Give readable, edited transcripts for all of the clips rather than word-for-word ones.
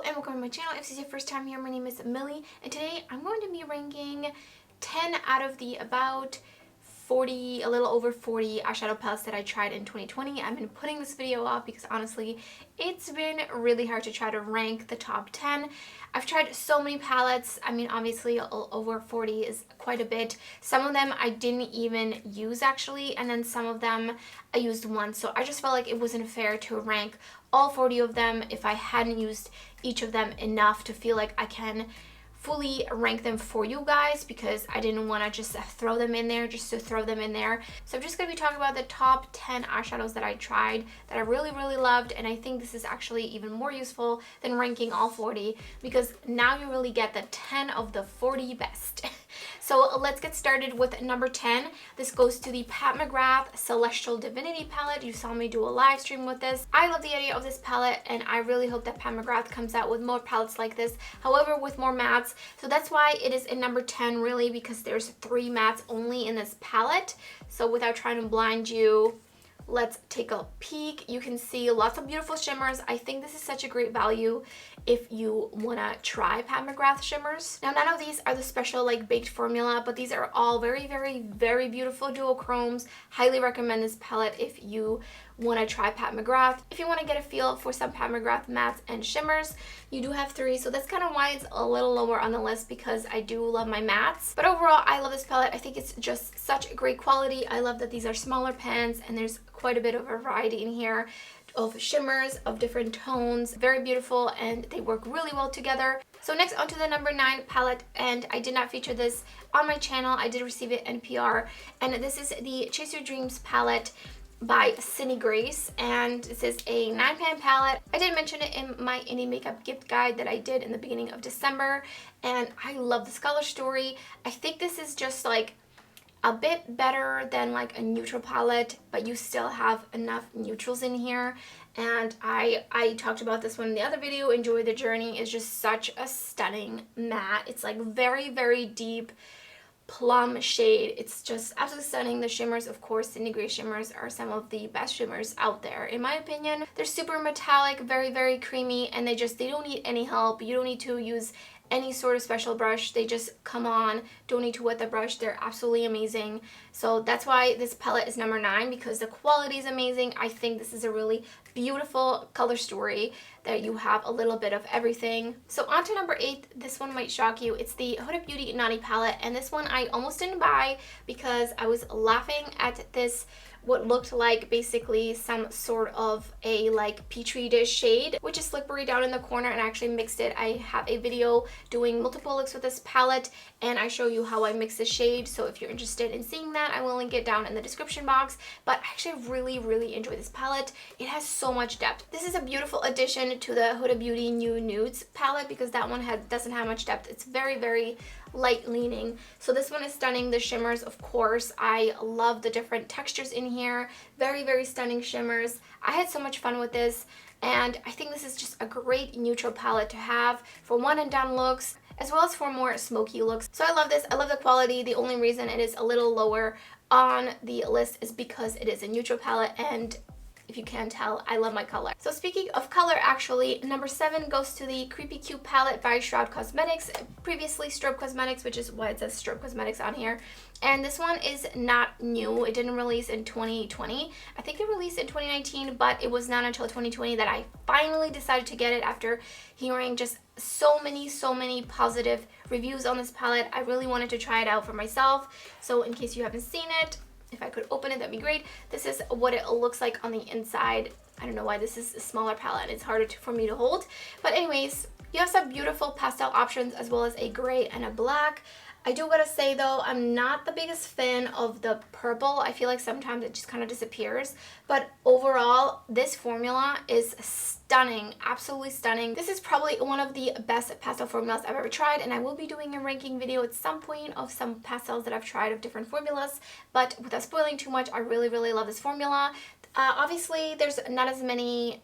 and welcome to my channel. If this is your first time here, my name is Millie, and today I'm going to be ranking 10 out of the about 40, a little over 40 eyeshadow palettes that I tried in 2020. I've been putting this video off because honestly, it's been really hard to try to rank the top 10. I've tried so many palettes. I mean, obviously over 40 is quite a bit. Some of them I didn't even use actually, and then some of them I used once. So I just felt like it wasn't fair to rank all 40 of them if I hadn't used each of them enough to feel like I can fully rank them for you guys, because I didn't want to just throw them in there just to throw them in there. So I'm just going to be talking about the top 10 eyeshadows that I tried that I really loved, and I think this is actually even more useful than ranking all 40, because now you really get the 10 of the 40 best. So let's get started with number 10. This goes to the Pat McGrath Celestial Divinity palette. You saw me do a live stream with this. I love the idea of this palette, and I really hope that Pat McGrath comes out with more palettes like this, however with more mattes. So that's why it is in number 10 really, because there's 3 mattes only in this palette. So without trying to blind you, let's take a peek. You can see lots of beautiful shimmers. I think this is such a great value if you want to try Pat McGrath shimmers. Now, none of these are the special like baked formula, but these are all very beautiful duochromes. Highly recommend this palette if you want to try Pat McGrath. If you want to get a feel for some Pat McGrath mattes and shimmers, you do have 3, so that's kind of why it's a little lower on the list, because I do love my mattes. But overall, I love this palette. I think it's just such great quality. I love that these are smaller pans and there's quite a bit of a variety in here of shimmers of different tones. Very beautiful, and they work really well together. So next, on to the number 9 palette, and I did not feature this on my channel. I did receive it NPR, and this is the Chase Your Dreams palette by Cinegrace, and this is a 9-pan palette. I did mention it in my indie makeup gift guide that I did in the beginning of December, and I love this color story. I think this is just like a bit better than like a neutral palette, but you still have enough neutrals in here. And I talked about this one in the other video. Enjoy the Journey is just such a stunning matte. It's like very deep plum shade. It's just absolutely stunning. The shimmers, of course, Cinegrace shimmers are some of the best shimmers out there in my opinion. They're super metallic, very creamy, and they don't need any help. You don't need to use any sort of special brush. They just come on. Don't need to wet the brush. They're absolutely amazing. So that's why this palette is number 9, because the quality is amazing. I think this is a really beautiful color story that you have a little bit of everything. So on to number 8. This one might shock you. It's the Huda Beauty Naughty palette, and this one I almost didn't buy because I was laughing at this, what looked like basically some sort of a like petri dish shade, which is slippery down in the corner, and I actually mixed it. I have a video doing multiple looks with this palette, and I show you how I mix the shade. So if you're interested in seeing that, I will link it down in the description box. But I actually really enjoy this palette. It has so much depth. This is a beautiful addition to the Huda Beauty New Nudes palette, because that one doesn't have much depth. It's very light leaning. So this one is stunning. The shimmers, of course, I love the different textures in here. Very stunning shimmers. I had so much fun with this, and I think this is just a great neutral palette to have for one and done looks, as well as for more smoky looks. So I love this. I love the quality. The only reason it is a little lower on the list is because it is a neutral palette, and if you can't tell, I love my color. So speaking of color, actually, number 7 goes to the Creepy Cute palette by Shroud Cosmetics, previously Strobe Cosmetics, which is why it says Strobe Cosmetics on here. And this one is not new. It didn't release in 2020. I think it released in 2019, but it was not until 2020 that I finally decided to get it after hearing just so many positive reviews on this palette. I really wanted to try it out for myself. So in case you haven't seen it, if I could open it, that'd be great. This is what it looks like on the inside. I don't know why this is a smaller palette. It's harder for me to hold. But anyways, you have some beautiful pastel options, as well as a gray and a black. I do gotta say though, I'm not the biggest fan of the purple. I feel like sometimes it just kind of disappears. But overall, this formula is stunning, absolutely stunning. This is probably one of the best pastel formulas I've ever tried, and I will be doing a ranking video at some point of some pastels that I've tried of different formulas. But without spoiling too much, I really love this formula. Obviously, there's not as many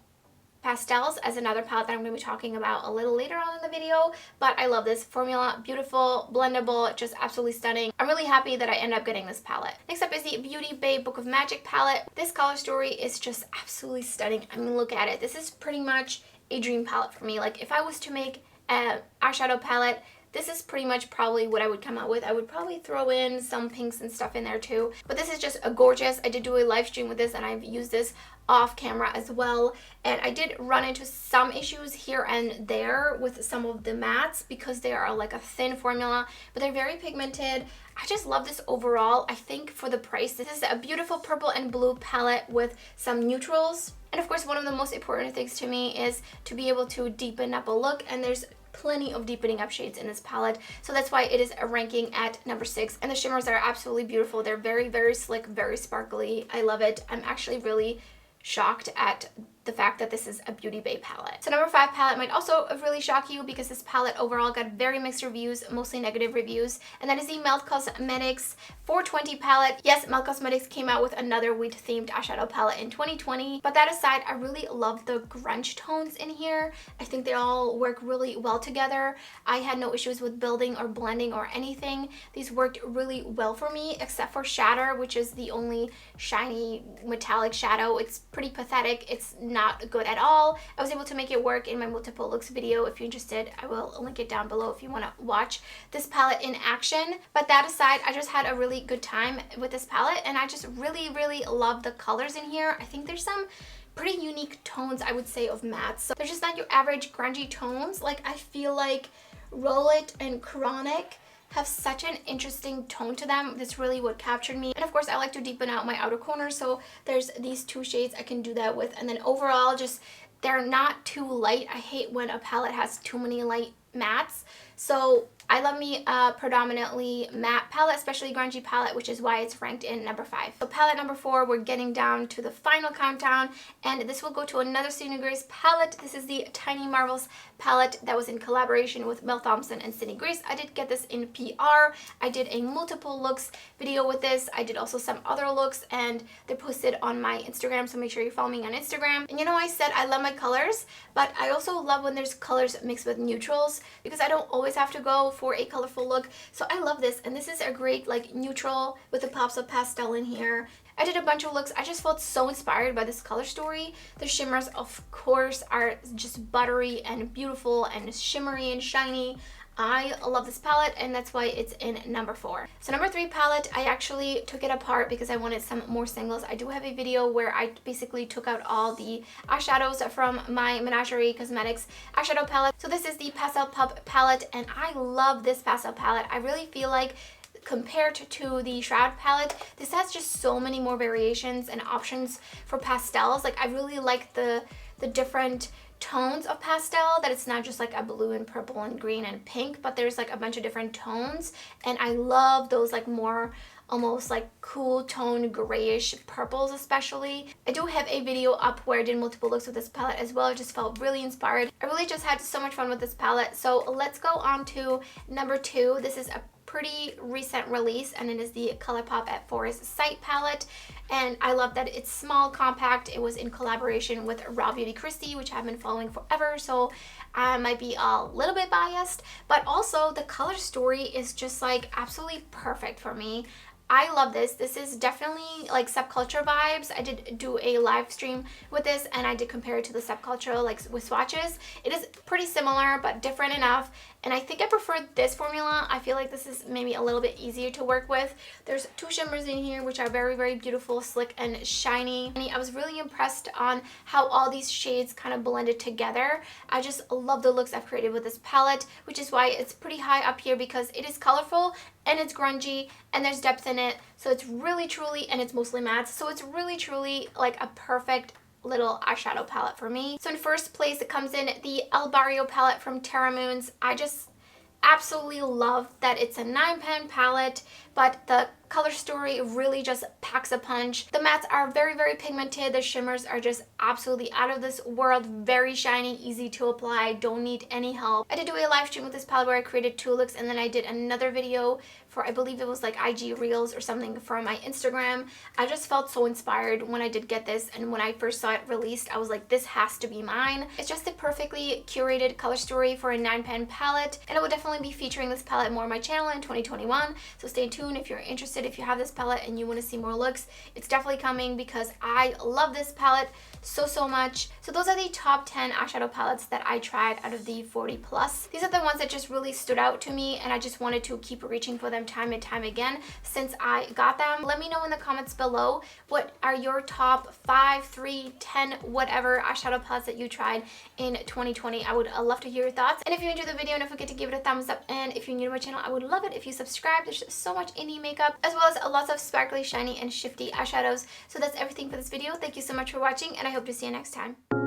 pastels as another palette that I'm going to be talking about a little later on in the video, but I love this formula. Beautiful, blendable, just absolutely stunning. I'm really happy that I ended up getting this palette. Next up is the Beauty Bay Book of Magic palette. This color story is just absolutely stunning. I mean, look at it. This is pretty much a dream palette for me. Like if I was to make an eyeshadow palette, this is pretty much probably what I would come out with. I would probably throw in some pinks and stuff in there too. But this is just a gorgeous. I did do a live stream with this and I've used this off camera as well. And I did run into some issues here and there with some of the mattes because they are like a thin formula, but they're very pigmented. I just love this overall. I think for the price, this is a beautiful purple and blue palette with some neutrals. And of course, one of the most important things to me is to be able to deepen up a look, and there's plenty of deepening up shades in this palette, so that's why it is ranking at number 6. And the shimmers are absolutely beautiful. They're very, very slick, very sparkly. I love it. I'm actually really shocked at the fact that this is a Beauty Bay palette. So number 5 palette might also really shock you because this palette overall got very mixed reviews, mostly negative reviews, and that is the Mel Cosmetics 420 palette. Yes, Mel Cosmetics came out with another wheat themed eyeshadow palette in 2020, but that aside, I really love the grunge tones in here. I think they all work really well together. I had no issues with building or blending or anything. These worked really well for me, except for Shatter, which is the only shiny metallic shadow. It's pretty pathetic. It's not good at all. I was able to make it work in my multiple looks video. If you're interested, I will link it down below if you want to watch this palette in action. But that aside, I just had a really good time with this palette, and I just really, really love the colors in here. I think there's some pretty unique tones, I would say, of mattes. So they're just not your average grungy tones. Like I feel like Roll It and Chronic have such an interesting tone to them. That's really what captured me. And of course, I like to deepen out my outer corners, so there's these 2 shades I can do that with. And then overall, just they're not too light. I hate when a palette has too many light mattes. So I love me a predominantly matte palette, especially grungy palette, which is why it's ranked in number 5. So palette number 4, we're getting down to the final countdown, and this will go to another Cinegrace palette. This is the Tiny Marvels palette that was in collaboration with Mel Thompson and Cinegrace. I did get this in PR. I did a multiple looks video with this. I did also some other looks, and they're posted on my Instagram, so make sure you follow me on Instagram. And you know, I said I love my colors, but I also love when there's colors mixed with neutrals because I don't always have to go for a colorful look. So I love this, and this is a great like neutral with the pops of pastel in here. I did a bunch of looks. I just felt so inspired by this color story. The shimmers, of course, are just buttery and beautiful and shimmery and shiny. I love this palette, and that's why it's in number 4. So number 3 palette, I actually took it apart because I wanted some more singles. I do have a video where I basically took out all the eyeshadows from my Menagerie Cosmetics eyeshadow palette. So this is the Pastel Pup palette, and I love this pastel palette. I really feel like compared to the Shroud palette, this has just so many more variations and options for pastels. Like I really like the different tones of pastel, that it's not just like a blue and purple and green and pink, but there's like a bunch of different tones, and I love those like more almost like cool tone grayish purples especially. I do have a video up where I did multiple looks with this palette as well. I just felt really inspired. I really just had so much fun with this palette. So let's go on to number 2. This is a pretty recent release, and it is the Colourpop at Forest Sight palette, and I love that it's small, compact. It was in collaboration with Raw Beauty Christie, which I've been following forever, so I might be a little bit biased, but also the color story is just like absolutely perfect for me. I love this. This is definitely like subculture vibes. I did do a live stream with this, and I did compare it to the subculture like with swatches. It is pretty similar but different enough, and I think I prefer this formula. I feel like this is maybe a little bit easier to work with. There's 2 shimmers in here which are very, very beautiful, slick and shiny. I was really impressed on how all these shades kind of blended together. I just love the looks I've created with this palette, which is why it's pretty high up here, because it is colorful and it's grungy and there's depth in it. So it's really truly, and it's mostly matte, so it's really truly like a perfect little eyeshadow palette for me. So in first place, it comes in the El Barrio palette from Terra Moons. I just absolutely love that it's a 9-pan palette, but the color story really just packs a punch. The mattes are very, very pigmented. The shimmers are just absolutely out of this world, very shiny, easy to apply, don't need any help. I did do a live stream with this palette where I created 2 looks, and then I did another video for, I believe it was like IG Reels or something from my Instagram. I just felt so inspired when I did get this, and when I first saw it released, I was like, this has to be mine. It's just a perfectly curated color story for a 9-pan palette, and I will definitely be featuring this palette more on my channel in 2021, so stay tuned tuned if you're interested. If you have this palette and you want to see more looks, it's definitely coming because I love this palette so much. So those are the top 10 eyeshadow palettes that I tried out of the 40 plus. These are the ones that just really stood out to me, and I just wanted to keep reaching for them time and time again since I got them. Let me know in the comments below, what are your top 5, 3, 10, whatever eyeshadow palettes that you tried in 2020. I would love to hear your thoughts. And if you enjoyed the video, don't forget to give it a thumbs up. And if you're new to my channel, I would love it if you subscribe. There's so much indie makeup, as well as lots of sparkly, shiny, and shifty eyeshadows. So that's everything for this video. Thank you so much for watching, and I hope to see you next time.